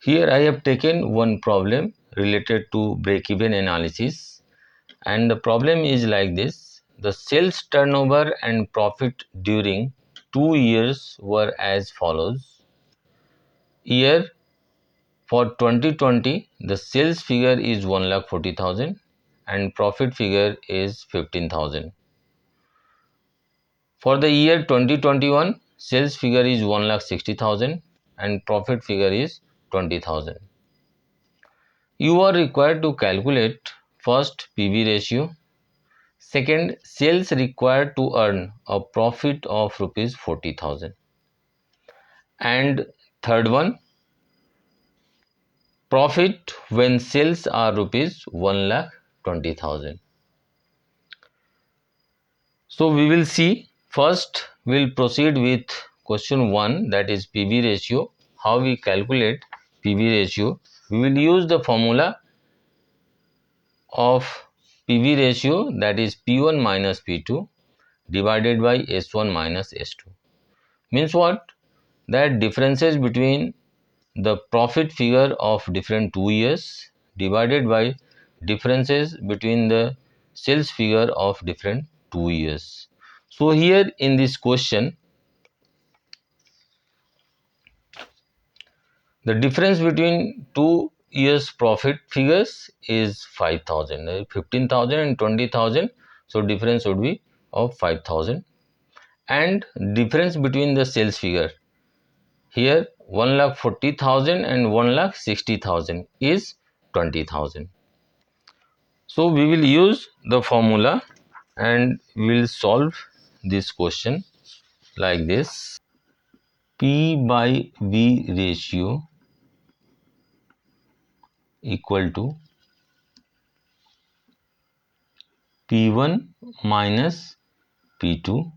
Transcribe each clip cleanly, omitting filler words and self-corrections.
Here I have taken one problem related to break-even analysis, and the problem is like this. The sales turnover and profit during 2 years were as follows. Year for 2020, the sales figure is 1,40,000 and profit figure is 15,000. For the year 2021, sales figure is 1,60,000 and profit figure is 20,000. You are required to calculate first PV ratio, second sales required to earn a profit of rupees 40,000, and third one profit when sales are rupees 1,20,000. So we will see. First we will proceed with question 1, that is PV ratio. How we calculate PV ratio? We will use the formula of PV ratio, that is P1 minus P2 divided by S1 minus S2. Means what? That differences between the profit figure of different 2 years divided by differences between the sales figure of different 2 years. So here in this question, the difference between 2 years profit figures is 5,000, 15,000 and 20,000. So difference would be of 5,000, and difference between the sales figure here 1,40,000 and 1,60,000 is 20,000. So we will use the formula and we will solve this question like this. P by V ratio equal to P1 minus P2.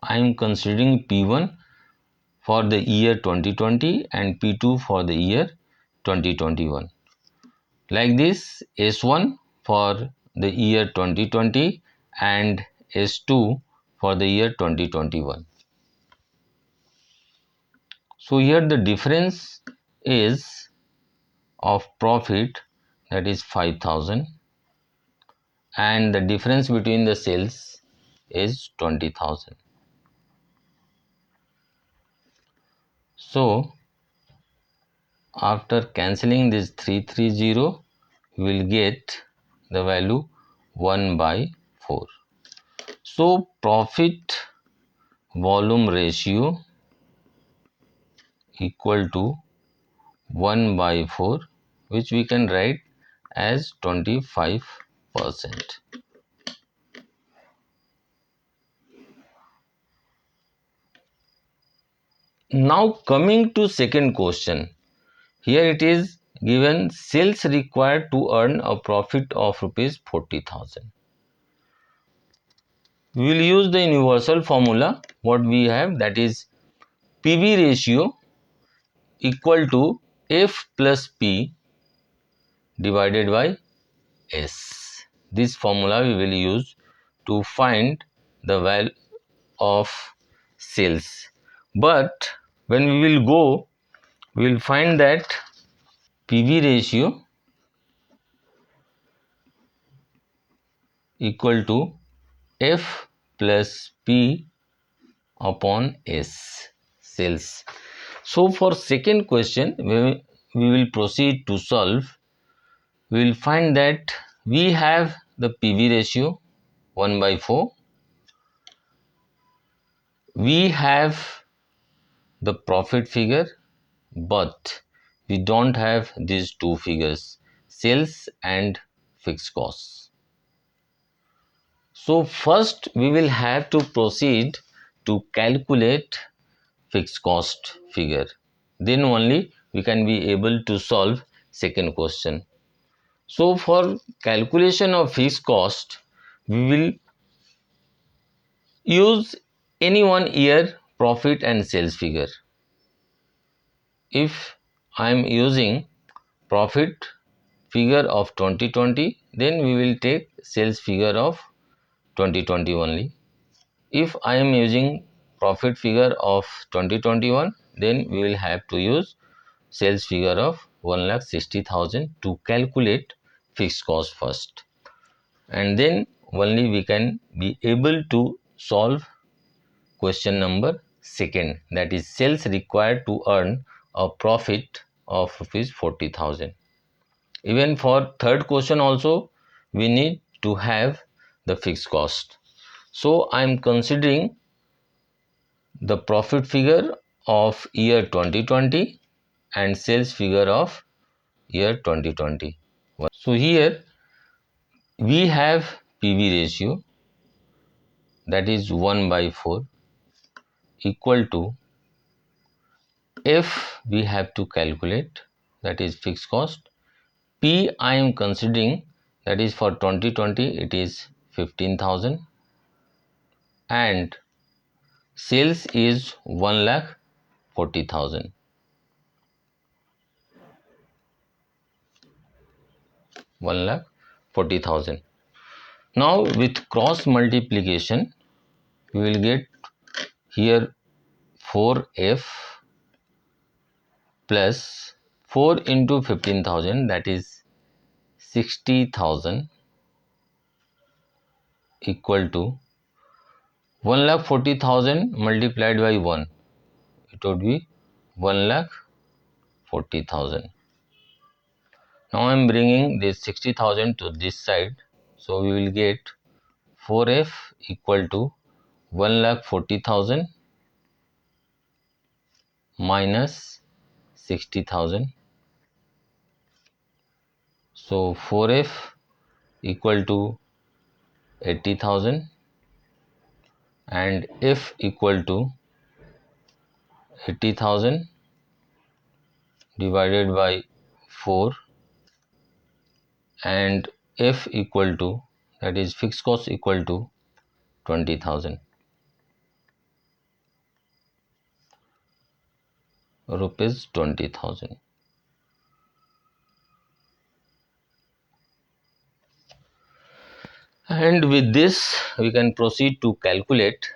I am considering P1 for the year 2020 and P2 for the year 2021. Like this, S1 for the year 2020 and S2 for the year 2021. So here the difference is of profit, that is 5,000, and the difference between the sales is 20,000. So after cancelling this 330, we will get the value 1 by 4. So profit volume ratio equal to 1 by 4, which we can write as 25%. Now coming to second question. Here it is given sales required to earn a profit of rupees 40,000. We will use the universal formula what we have, that is PV ratio equal to F plus P divided by S. This formula we will use to find the value of sales. But when we will go, we will find that PV ratio equal to F plus P upon S, sales. So for second question, we will proceed to solve. We will find that we have the PV ratio 1 by 4. We have the profit figure, but we don't have these two figures, sales and fixed costs. So first we will have to proceed to calculate fixed cost figure. Then only we can be able to solve second question. So for calculation of fixed cost, we will use any one year profit and sales figure. If I am using profit figure of 2020, then we will take sales figure of 2020 only. If I am using profit figure of 2021, then we will have to use sales figure of 1,60,000 to calculate fixed cost first, and then only we can be able to solve question number second, that is sales required to earn a profit of rupees 40,000. Even for third question also we need to have the fixed cost. So I am considering the profit figure of year 2020 and sales figure of year 2020. So here we have PV ratio, that is 1 by 4, equal to F we have to calculate, that is fixed cost. P I am considering, that is for 2020 it is 15,000, and sales is 1,40,000. 1,40,000. Now with cross multiplication we will get here 4F plus 4 into 15,000, that is 60,000, equal to 1,40,000 multiplied by 1, it would be 1,40,000. Now I am bringing this 60,000 to this side, so we will get 4F equal to 1,40,000 minus 60,000. So 4F equal to 80,000 and F equal to 80,000 divided by 4, and F equal to, that is fixed cost, equal to 20,000 rupees. 20,000. And with this we can proceed to calculate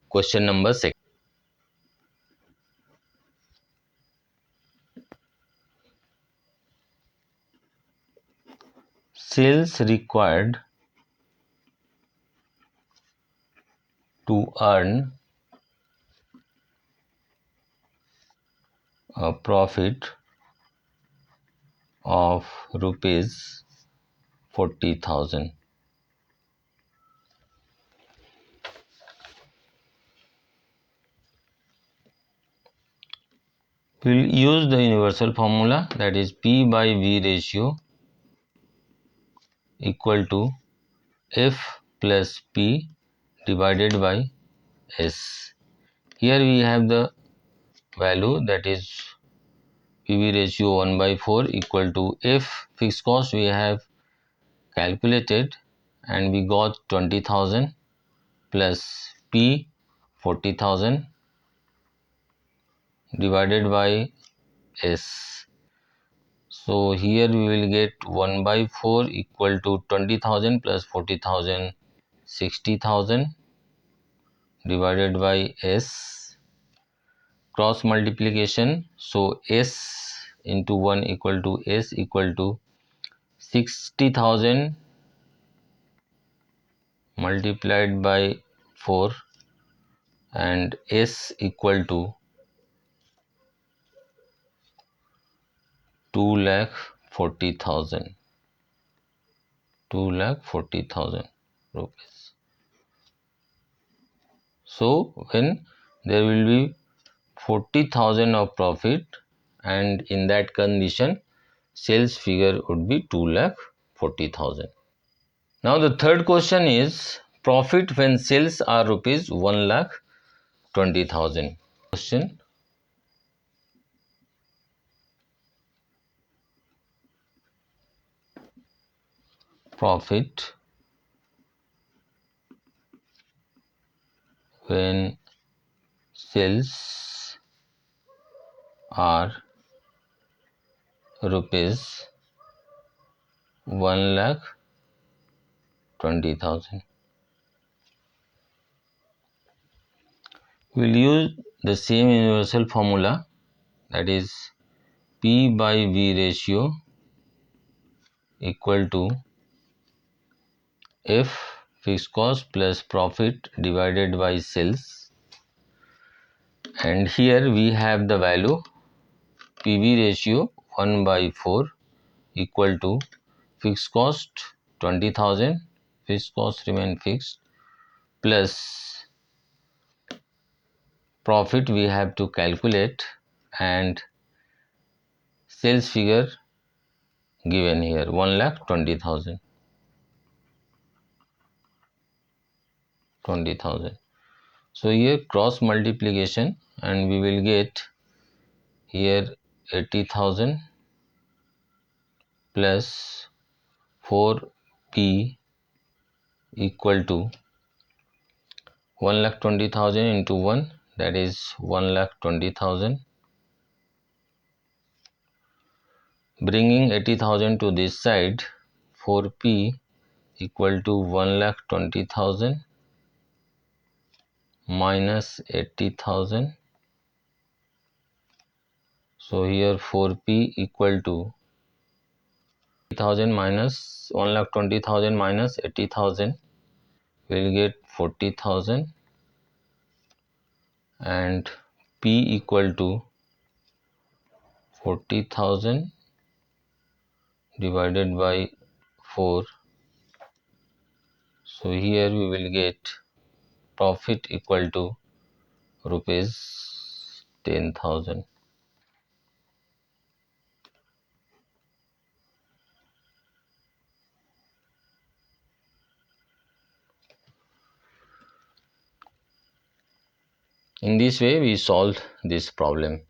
question number 6. Sales required to earn a profit of rupees 40,000. We will use the universal formula, that is P by V ratio equal to F plus P divided by S. Here we have the value, that is PV ratio 1 by 4 equal to F fixed cost we have calculated, and we got 20,000 plus P 40,000 divided by S. So here we will get 1 by 4 equal to 20,000 plus 40,000, 60,000 divided by S. Cross multiplication, so S into 1 equal to S equal to 60,000 multiplied by 4, and S equal to 2,40,000. 2,40,000 rupees. So when there will be 40,000 of profit, and in that condition sales figure would be 2,40,000. Now the third question is profit when sales are rupees 1,20,000. Question: profit when sales are rupees 1,20,000. We will use the same universal formula, that is P by V ratio equal to F fixed cost plus profit divided by sales, and here we have the value PV ratio 1 by 4 equal to fixed cost 20,000, fixed cost remain fixed, plus profit we have to calculate, and sales figure given here 1,20,000. So here cross multiplication and we will get here 80,000 plus 4P equal to 1,20,000 into 1, that is 1,20,000, bringing 80,000 to this side. 4P equal to 1,20,000 minus 80,000. So here 4P equal to 80,000 minus 1,20,000 minus 80,000, will get 40,000, and P equal to 40,000 divided by 4. So here we will get profit equal to rupees 10,000. In this way we solved this problem.